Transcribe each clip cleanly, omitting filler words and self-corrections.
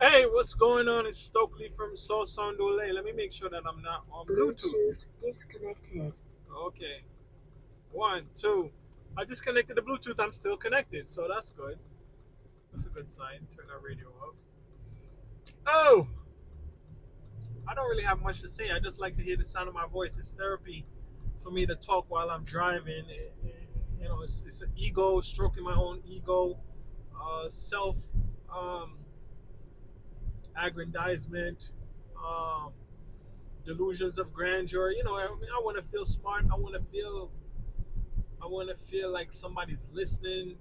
Hey, what's going on? It's Stokely from Soul Sound Dole. Let me make sure that I'm not on Bluetooth. Bluetooth disconnected. Okay. One, two. I disconnected the Bluetooth. I'm still connected, so that's good. That's a good sign. Turn our radio off. Oh, I don't really have much to say. I just like to hear the sound of my voice. It's therapy for me to talk while I'm driving. You know, it's an ego, stroking my own ego, self um, aggrandizement. Um, Delusions of grandeur. You know, I want to feel smart. I want to feel like somebody's listening,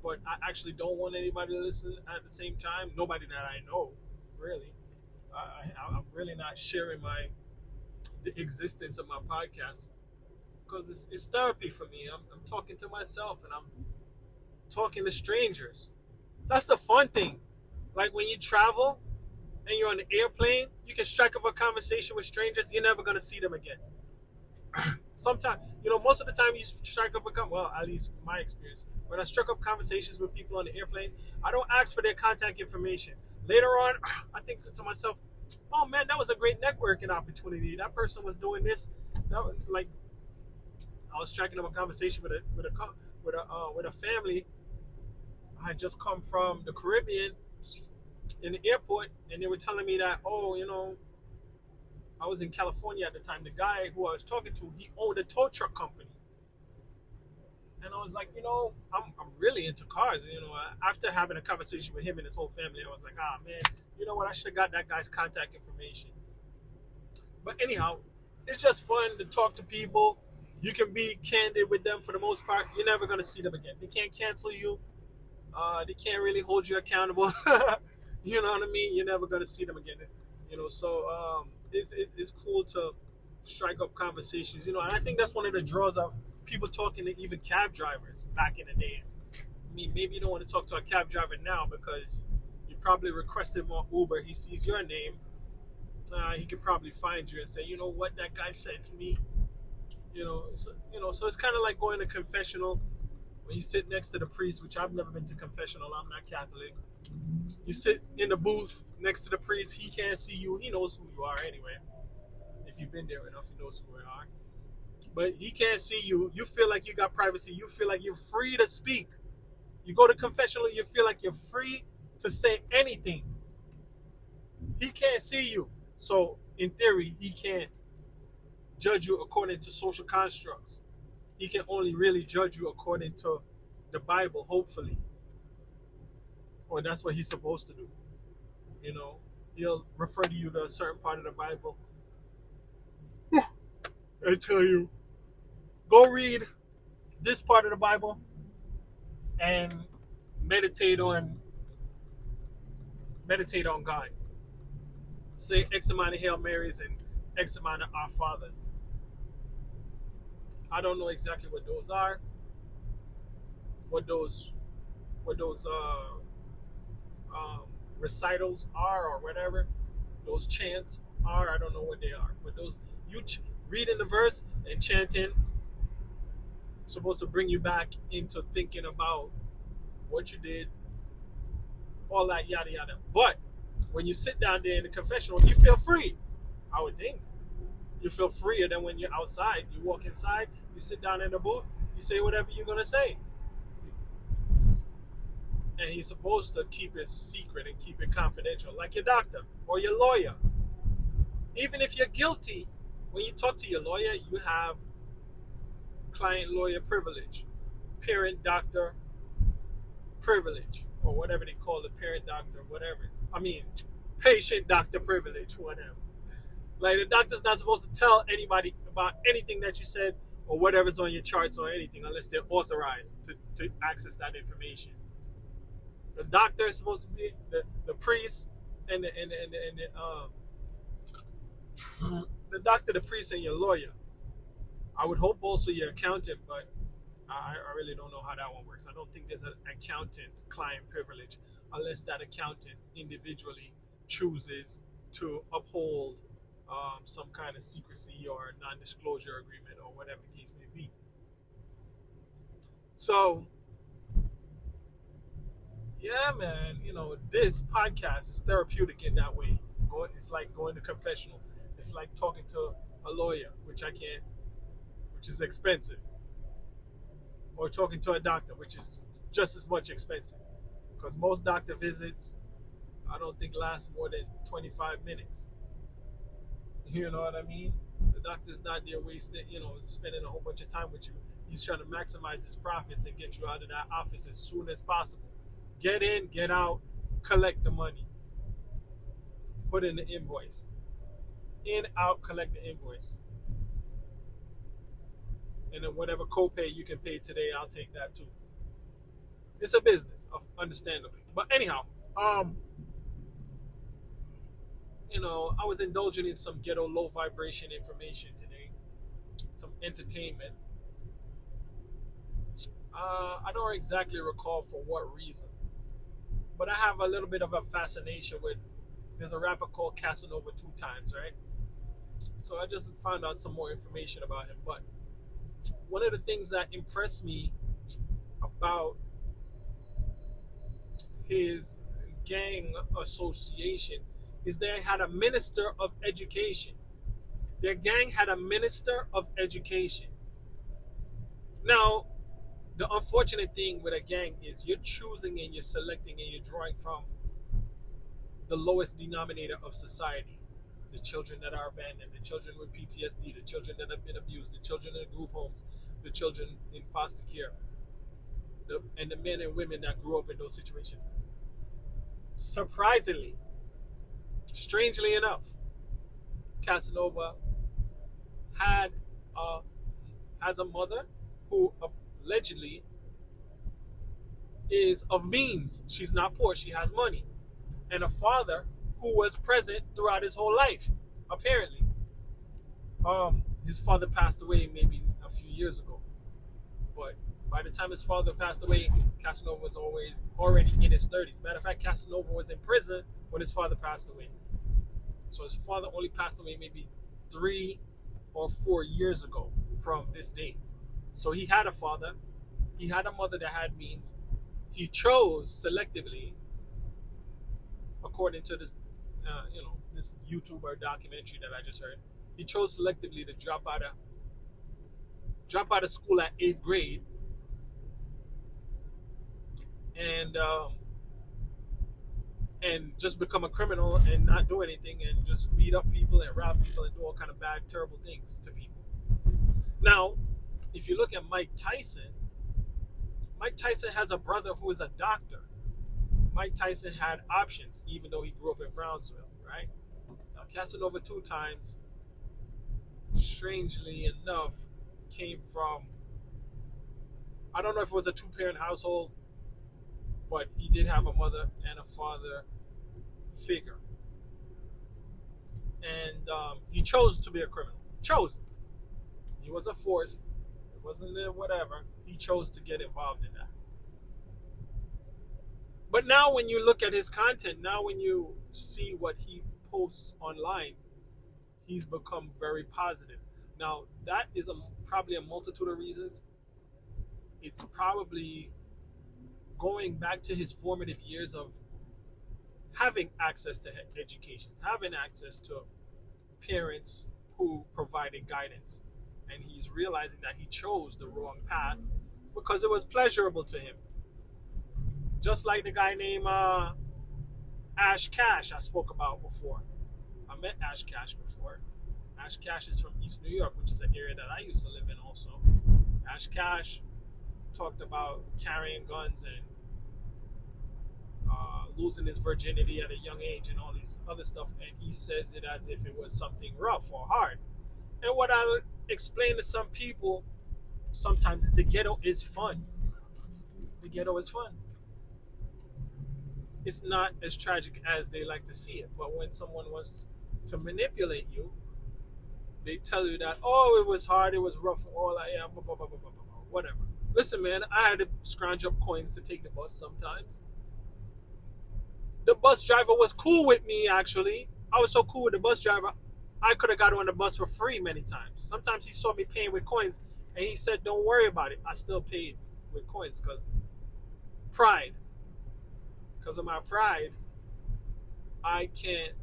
but I actually don't want anybody to listen at the same time. Nobody that I know, really. I'm really not sharing the existence of my podcast because it's therapy for me. I'm talking to myself and I'm talking to strangers. That's the fun thing. Like when you travel and you're on the airplane, you can strike up a conversation with strangers. You're never gonna see them again. Sometimes, most of the time you strike up well, at least my experience, when I struck up conversations with people on the airplane, I don't ask for their contact information. Later on, I think to myself, oh man, that was a great networking opportunity. That person was doing this. Like I was striking up a conversation with a family. I had just come from the Caribbean in the airport, and they were telling me that, oh, I was in California at the time. The guy who I was talking to, he owned a tow truck company. And I was like, I'm really into cars. After having a conversation with him and his whole family, I was like, ah, man, you know what? I should have got that guy's contact information. But anyhow, it's just fun to talk to people. You can be candid with them for the most part. You're never going to see them again. They can't cancel you. They can't really hold you accountable. You know what I mean? You're never going to see them again. So it's cool to strike up conversations. And I think that's one of the draws of people talking to even cab drivers back in the days. I mean, maybe you don't want to talk to a cab driver now because you probably requested more Uber. He sees your name. He could probably find you and say, you know what that guy said to me. So it's kind of like going to confessional when you sit next to the priest, which I've never been to confessional. I'm not Catholic. You sit in the booth next to the priest. He can't see you. He knows who you are anyway. If you've been there enough, he knows who you are. But he can't see you. You feel like you got privacy. You feel like you're free to speak. You go to confessional, you feel like you're free to say anything. He can't see you. So, in theory, he can't judge you according to social constructs. He can only really judge you according to the Bible, hopefully. Or that's what he's supposed to do. You know, he'll refer to you to a certain part of the Bible and tell you, go read this part of the Bible and meditate on meditate on God. Say X amount of Hail Marys and X amount of Our Fathers. I don't know exactly what those are, what those recitals are, or whatever those chants are. I don't know what they are, but those reading the verse and chanting supposed to bring you back into thinking about what you did, all that yada yada. But when you sit down there in the confessional, you feel free. I would think you feel freer than when you're outside. You walk inside, you sit down in the booth, you say whatever you're gonna say, and he's supposed to keep it secret and keep it confidential, like your doctor or your lawyer. Even if you're guilty, when you talk to your lawyer, you have client lawyer privilege, parent doctor privilege, or whatever they call it, parent doctor, whatever. I mean, patient doctor privilege, whatever. Like the doctor's not supposed to tell anybody about anything that you said or whatever's on your charts or anything unless they're authorized to access that information. The doctor is supposed to be the priest and the doctor, the priest, and your lawyer. I would hope also your accountant, but I really don't know how that one works. I don't think there's an accountant client privilege unless that accountant individually chooses to uphold some kind of secrecy or non-disclosure agreement or whatever the case may be. So Yeah, man. This podcast is therapeutic in that way. It's like going to confessional. It's like talking to a lawyer, which I can't, which is expensive, or talking to a doctor, which is just as much expensive. Because most doctor visits, I don't think last more than 25 minutes. You know what I mean? The doctor's not there wasting, spending a whole bunch of time with you. He's trying to maximize his profits and get you out of that office as soon as possible. Get in, get out, collect the money, put in the invoice. In, out, collect the invoice. And then whatever copay you can pay today, I'll take that too. It's a business, understandably. But anyhow, I was indulging in some ghetto low vibration information today, some entertainment. I don't exactly recall for what reason, but I have a little bit of a fascination with. There's a rapper called Casanova Two Times, right? So I just found out some more information about him. But one of the things that impressed me about his gang association is they had a minister of education. Their gang had a minister of education. Now, the unfortunate thing with a gang is you're choosing and you're selecting and you're drawing from the lowest denominator of society. The children that are abandoned, the children with PTSD, the children that have been abused, the children in group homes, the children in foster care, and the men and women that grew up in those situations. Surprisingly, strangely enough, Casanova had has a mother who allegedly is of means. She's not poor, she has money. And a father who was present throughout his whole life, apparently. His father passed away maybe a few years ago. But by the time his father passed away, Casanova was always already in his 30s. Matter of fact, Casanova was in prison when his father passed away. So his father only passed away maybe 3 or 4 years ago from this date. So he had a father, he had a mother that had means. He chose selectively, according to this, this YouTuber documentary that I just heard. He chose selectively to drop out of school at 8th grade, and just become a criminal and not do anything and just beat up people and rob people and do all kind of bad, terrible things to people. Now, if you look at Mike Tyson has a brother who is a doctor. Mike Tyson had options, even though he grew up in Brownsville, right? Now, Casanova Two Times, strangely enough, came from, I don't know if it was a two-parent household, but he did have a mother and a father figure. And he chose to be a criminal. Chose. He wasn't forced. It wasn't whatever. He chose to get involved in that. But now when you look at his content, now when you see what he posts online, he's become very positive. Now, that is probably a multitude of reasons. It's probably going back to his formative years of having access to education, having access to parents who provided guidance. And he's realizing that he chose the wrong path because it was pleasurable to him. Just like the guy named Ash Cash I spoke about before. I met Ash Cash before. Ash Cash is from East New York, which is an area that I used to live in also. Ash Cash talked about carrying guns and losing his virginity at a young age and all these other stuff, and he says it as if it was something rough or hard. And what I explain to some people sometimes is the ghetto is fun. The ghetto is fun. It's not as tragic as they like to see it, but when someone wants to manipulate you, they tell you that, oh, it was hard, it was rough, all that, yeah, blah, blah, blah, blah, blah, blah, whatever. Listen, man, I had to scrounge up coins to take the bus sometimes. The bus driver was cool with me, actually. I was so cool with the bus driver, I could have got on the bus for free many times. Sometimes he saw me paying with coins, and he said, don't worry about it. I still paid with coins because pride. because of my pride, I can't,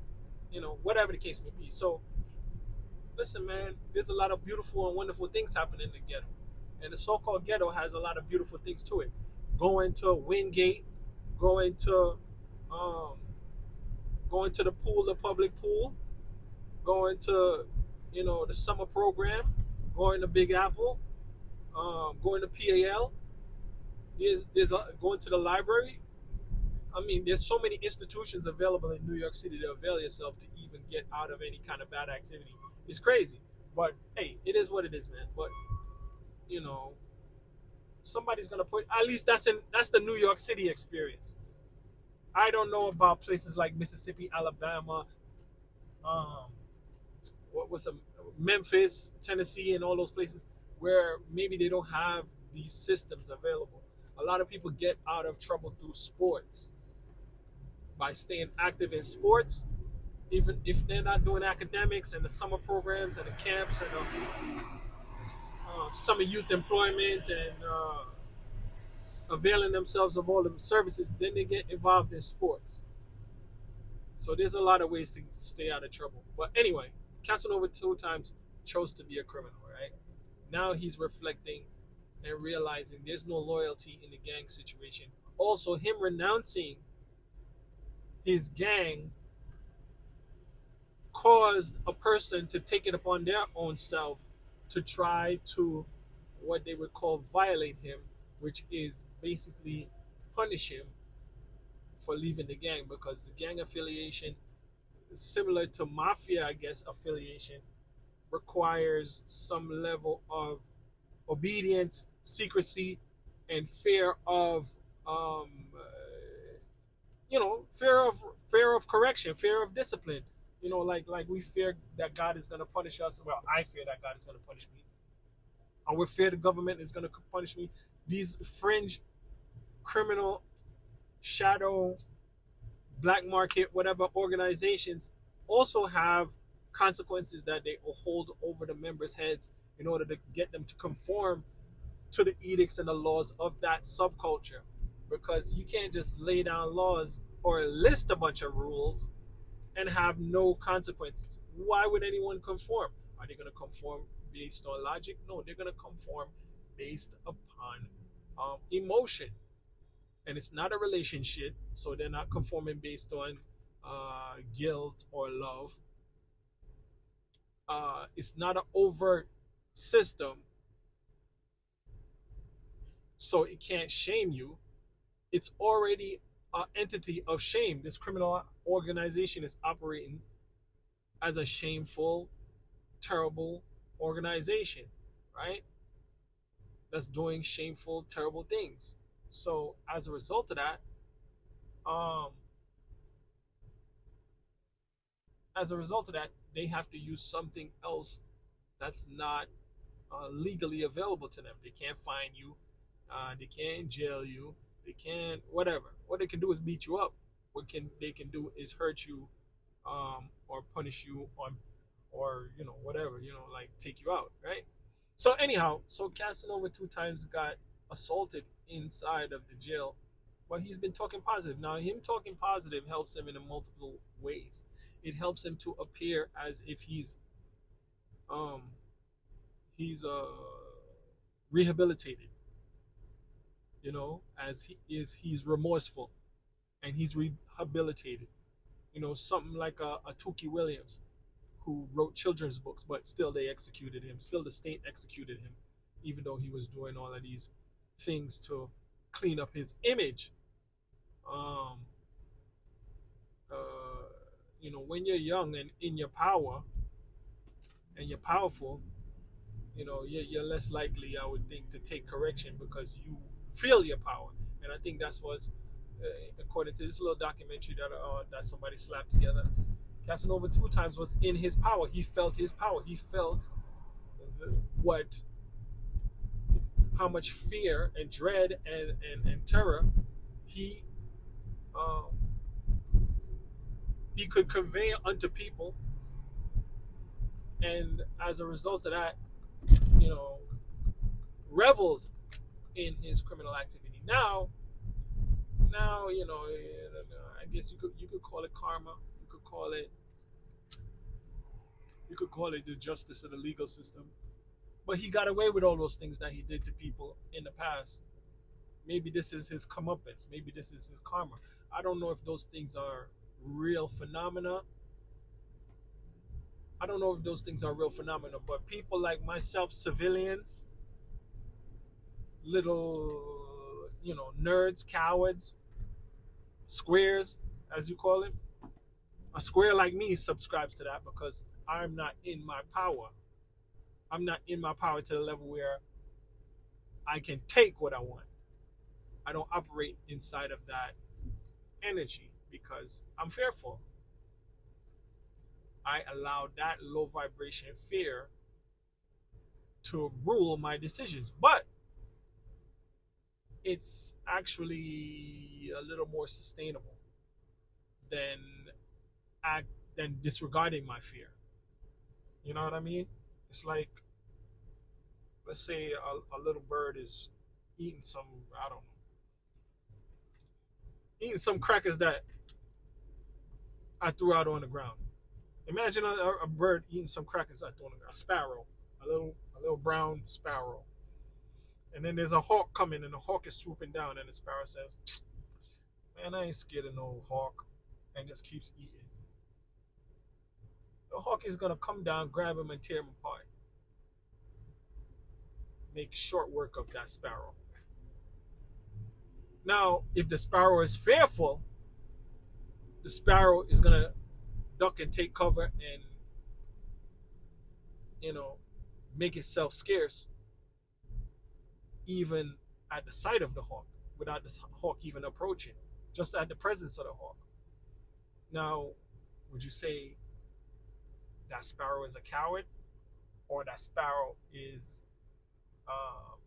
whatever the case may be. So listen, man, there's a lot of beautiful and wonderful things happening in the ghetto. And the so-called ghetto has a lot of beautiful things to it. Going to Wingate, going to um, going to the pool, the public pool, going to, the summer program, going to Big Apple, going to PAL, going to the library. I mean, there's so many institutions available in New York City to avail yourself to even get out of any kind of bad activity. It's crazy, but hey, it is what it is, man. But you know, somebody's gonna put. At least that's the New York City experience. I don't know about places like Mississippi, Alabama, um, what was some Memphis, Tennessee, and all those places where maybe they don't have these systems available. A lot of people get out of trouble through sports by staying active in sports, even if they're not doing academics and the summer programs and the camps and the summer youth employment and availing themselves of all the services, then they get involved in sports. So there's a lot of ways to stay out of trouble. But anyway, Casanova 2 times chose to be a criminal, right? Now he's reflecting and realizing there's no loyalty in the gang situation. Also, him renouncing his gang caused a person to take it upon their own self to try to what they would call violate him, which is basically punish him for leaving the gang, because the gang affiliation, similar to mafia, I guess, affiliation, requires some level of obedience, secrecy, and fear of um, fear of correction, fear of discipline. Like we fear that God is going to punish us. Well, I fear that God is going to punish me, or we fear the government is going to punish me. These fringe, criminal, shadow, black market, whatever organizations also have consequences that they hold over the members' heads in order to get them to conform to the edicts and the laws of that subculture. Because you can't just lay down laws or list a bunch of rules and have no consequences. Why would anyone conform? Are they going to conform based on logic? No, they're going to conform based upon emotion. And it's not a relationship, so they're not conforming based on guilt or love. It's not an overt system, so it can't shame you. It's already an entity of shame. This criminal organization is operating as a shameful, terrible organization, right? That's doing shameful, terrible things. So as a result of that, um, they have to use something else that's not legally available to them. They can't fine you. They can't jail you. They can't whatever. What they can do is beat you up. They can do is hurt you, or punish you on, or whatever, like take you out, right? So anyhow, so Casanova 2 times got assaulted inside of the jail, but he's been talking positive. Now, him talking positive helps him in multiple ways. It helps him to appear as if um he's rehabilitated, as he's remorseful and he's rehabilitated. Something like a Tukey Williams, who wrote children's books, but still they executed him. Still the state executed him, even though he was doing all of these things to clean up his image. Um, when you're young and in your power and you're powerful, you're less likely, I would think, to take correction because you feel your power. And I think that's what's, according to this little documentary that somebody slapped together, Casanova 2 times was in his power. He felt his power. He felt what, how much fear and dread and terror he could convey unto people. And as a result of that, reveled in his criminal activity. Now Now, I guess you could call it karma. You could call it you could call it the justice of the legal system. But he got away with all those things that he did to people in the past. Maybe this is his comeuppance. Maybe this is his karma. I don't know if those things are real phenomena. I don't know if those things are real phenomena, but people like myself, civilians, little, nerds, cowards, squares, as you call it, a square like me subscribes to that because I'm not in my power. I'm not in my power to the level where I can take what I want. I don't operate inside of that energy because I'm fearful. I allow that low vibration fear to rule my decisions. But it's actually a little more sustainable than act than disregarding my fear. You know what I mean? It's like, let's say a little bird is eating some, I don't know, eating some crackers that I threw out on the ground. Imagine a bird eating some crackers I threw on the ground. A sparrow, a little brown sparrow. And then there's a hawk coming, and the hawk is swooping down, and the sparrow says, "Man, I ain't scared of no hawk," and just keeps eating. The hawk is gonna come down, grab him, and tear him apart. Make short work of that sparrow. Now, if the sparrow is fearful, the sparrow is gonna duck and take cover and you know make itself scarce, even at the sight of the hawk, without the hawk even approaching, just at the presence of the hawk. Now, would you say that sparrow is a coward, or that sparrow is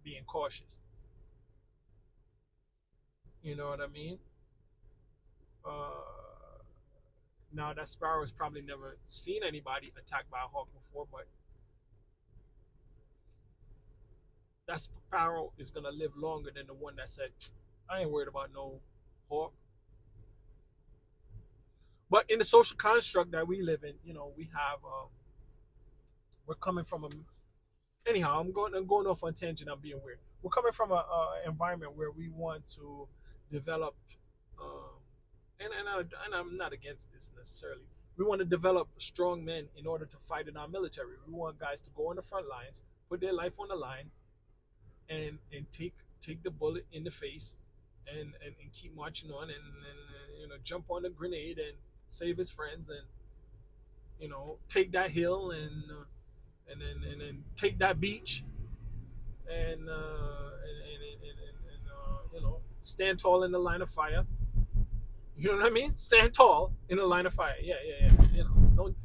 being cautious? You know what I mean? Uh, Now, that sparrow has probably never seen anybody attacked by a hawk before, but that sparrow is gonna live longer than the one that said, "I ain't worried about no hawk." But in the social construct that we live in, we have we're coming from a anyhow. I'm going off on tangent. I'm being weird. We're coming from a environment where we want to develop, um, and I'm not against this necessarily. We want to develop strong men in order to fight in our military. We want guys to go on the front lines, put their life on the line, and take the bullet in the face, and keep marching on, and jump on a grenade and save his friends, and take that hill, and then take that beach, and stand tall in the line of fire. You know what I mean? Stand tall in the line of fire. Yeah, yeah, yeah. Don't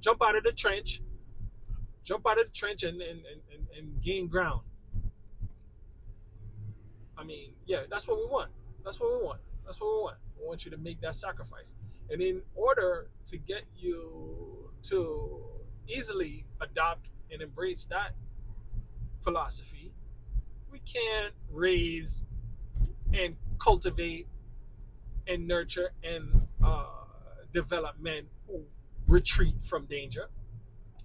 jump out of the trench. Jump out of the trench and gain ground. I mean, yeah, that's what we want. That's what we want. That's what we want. We want you to make that sacrifice. And in order to get you to easily adopt and embrace that philosophy, we can't raise and cultivate and nurture and develop men who retreat from danger.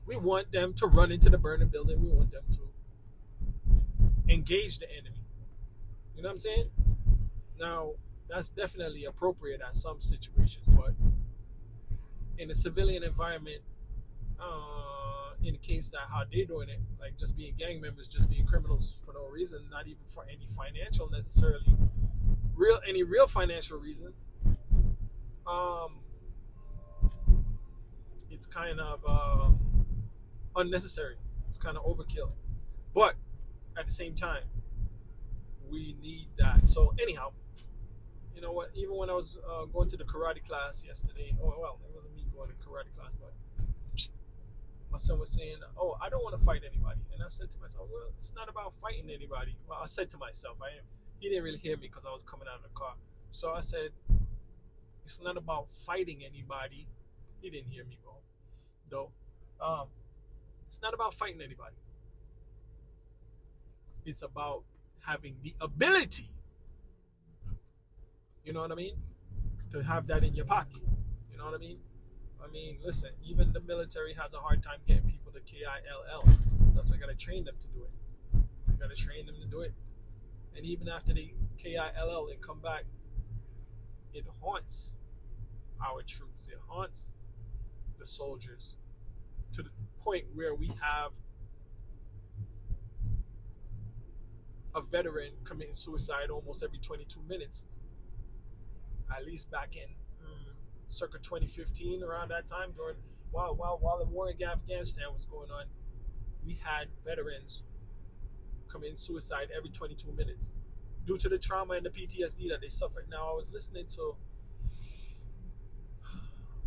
We want them to run into the burning building. We want them to engage the enemy. You know what I'm saying? Now, that's definitely appropriate at some situations, but in a civilian environment, in the case that how they're doing it, like just being gang members, just being criminals for no reason, not even for any financial necessarily, real financial reason, um, it's kind of unnecessary. It's kind of overkill. But at the same time, we need that. So anyhow, you know what? Even when I was going to the karate class yesterday, oh well, it wasn't me going to karate class, but my son was saying, "Oh, I don't want to fight anybody," and I said to myself, "Well, it's not about fighting anybody." Well, I said to myself, he didn't really hear me because I was coming out of the car. So I said, "It's not about fighting anybody." He didn't hear me, though. Um, it's not about fighting anybody. It's about having the ability You know what I mean? To have that in your pocket. You know what I mean? I mean, listen, even the military has a hard time getting people to KILL. That's why I gotta train them to do it. You gotta train them to do it. And even after they KILL and come back, it haunts our troops. It haunts the soldiers to the point where we have a veteran committing suicide almost every 22 minutes. At least back in circa 2015, around that time, during while the war in Afghanistan was going on, we had veterans committing suicide every 22 minutes due to the trauma and the PTSD that they suffered. Now, I was listening to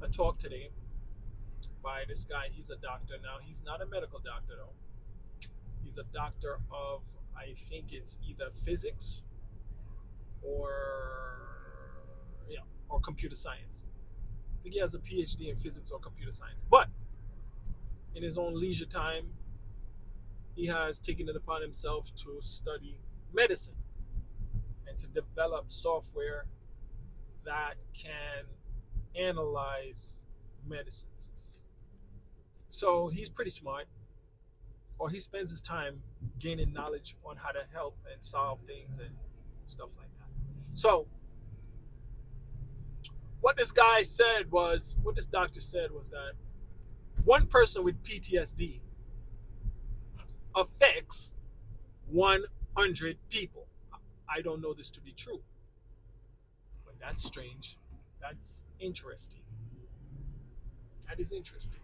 a talk today by this guy. He's a doctor. Now, he's not a medical doctor, though. He's a doctor of, I think it's either physics or computer science. I think he has a PhD in physics or computer science. But in his own leisure time, he has taken it upon himself to study medicine and to develop software that can analyze medicines. So he's pretty smart, or he spends his time gaining knowledge on how to help and solve things and stuff like that. So what this doctor said was that one person with PTSD affects 100 people. I don't know this to be true, but that's strange. That's interesting. That is interesting.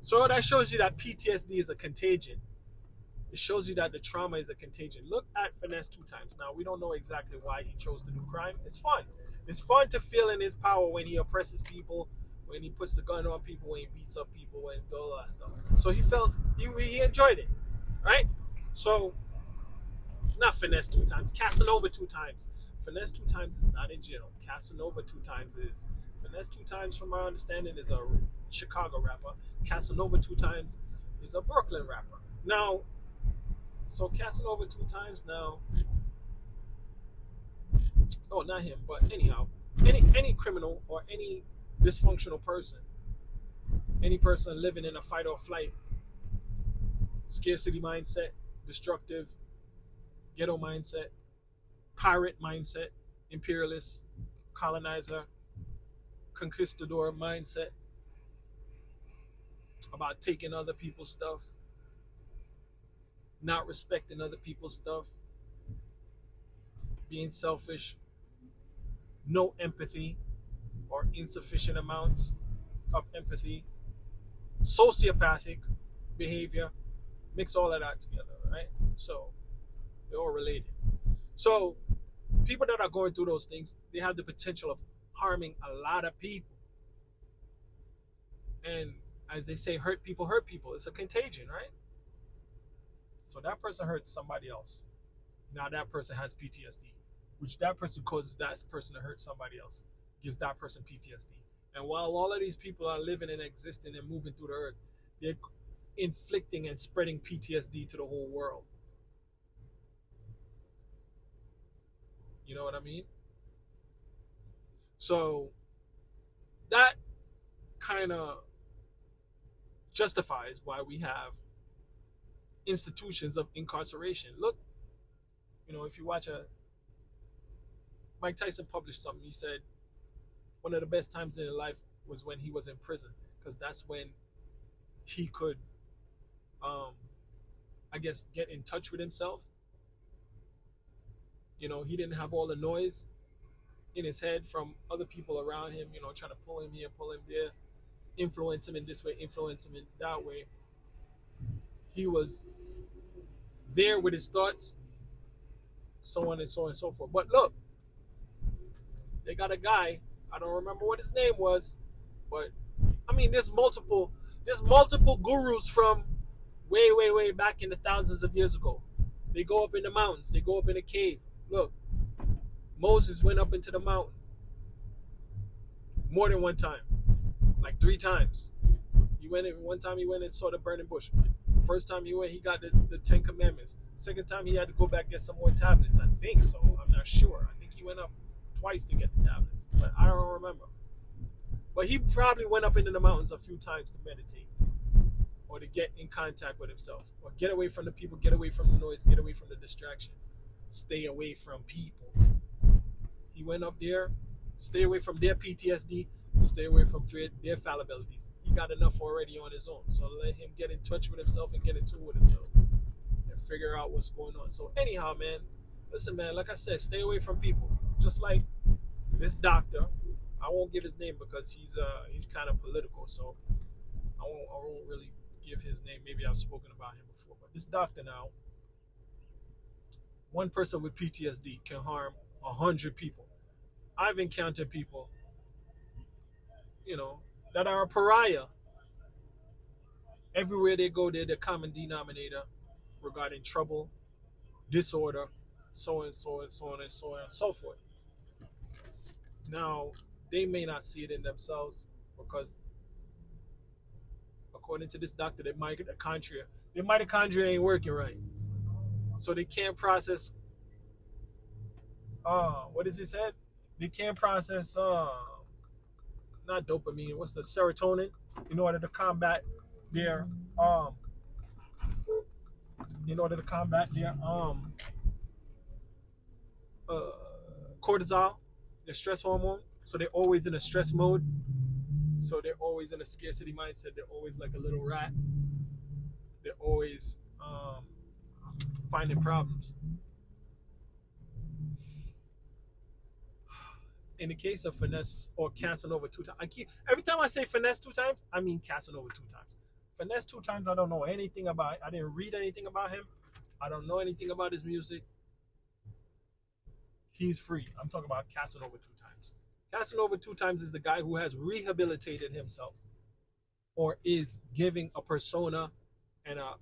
So that shows you that PTSD is a contagion. It shows you that the trauma is a contagion. Look at Finesse 2 times. Now, we don't know exactly why he chose to do crime. It's fun. It's fun to feel in his power when he oppresses people, when he puts the gun on people, when he beats up people, and all that stuff. So he enjoyed it, right? So, not Finesse 2 times, Casanova 2 times. Finesse 2 times is not in jail. Casanova 2 times is. Finesse 2 times, from my understanding, is a Chicago rapper. Casanova 2 times is a Brooklyn rapper. Now, so Casanova 2 times now. Oh, not him, but anyhow, any criminal or any dysfunctional person, any person living in a fight or flight, scarcity mindset, destructive, ghetto mindset, pirate mindset, imperialist, colonizer, conquistador mindset, about taking other people's stuff, not respecting other people's stuff, being selfish, no empathy or insufficient amounts of empathy, sociopathic behavior, mix all of that together, right? So they're all related. So people that are going through those things, they have the potential of harming a lot of people. And as they say, hurt people hurt people. It's a contagion, right? So that person hurts somebody else. Now that person has PTSD, which that person causes that person to hurt somebody else, gives that person PTSD. And while all of these people are living and existing and moving through the earth, they're inflicting and spreading PTSD to the whole world. You know what I mean? So that kind of justifies why we have institutions of incarceration. Look, if you watch Mike Tyson published something. He said one of the best times in his life was when he was in prison, because that's when he could, get in touch with himself. He didn't have all the noise in his head from other people around him, trying to pull him here, pull him there, influence him in this way, influence him in that way. He was there with his thoughts, so on and so on and so forth. But look, they got a guy, I don't remember what his name was, but there's multiple gurus from way back in the thousands of years ago. They go up in the mountains, they go up in a cave. Look, Moses went up into the mountain more than one time, like 3 times. One time he went and saw the burning bush. First time he went, he got the 10 Commandments. Second time he had to go back and get some more tablets. I think so. I'm not sure. I think he went up twice to get the tablets, but I don't remember. But he probably went up into the mountains a few times to meditate or to get in contact with himself or get away from the people, get away from the noise, get away from the distractions, stay away from people. He went up there, stay away from their PTSD, stay away from their fallibilities. He got enough already on his own. So let him get in touch with himself and get in tune with himself and figure out what's going on. So anyhow, man, listen, man, like I said, stay away from people. Just like this doctor, I won't give his name because he's kind of political, so I won't really give his name. Maybe I've spoken about him before, but this doctor now, one person with PTSD can harm 100 people. I've encountered people, that are a pariah. Everywhere they go, they're the common denominator regarding trouble, disorder, so and so and so on and so on and so forth. Now, they may not see it in themselves because, according to this doctor, their mitochondria ain't working right, so they can't process. What is it said? They can't process. Not dopamine. What's the serotonin? In order to combat their um. In order to combat their uh cortisol, their stress hormone. So they're always in a stress mode. So they're always in a scarcity mindset. They're always like a little rat. They're always finding problems. In the case of Finesse or Casanova 2 times, every time I say Finesse 2 times, I mean Casanova 2 times. Finesse 2 times, I don't know anything about. I didn't read anything about him. I don't know anything about his music. He's free. I'm talking about Casanova 2 times. Casanova 2 times is the guy who has rehabilitated himself, or is giving a persona and a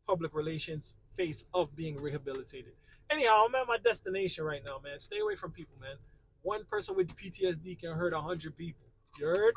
public relations face of being rehabilitated. Anyhow, I'm at my destination right now, man. Stay away from people, man. One person with PTSD can hurt 100 people. You heard?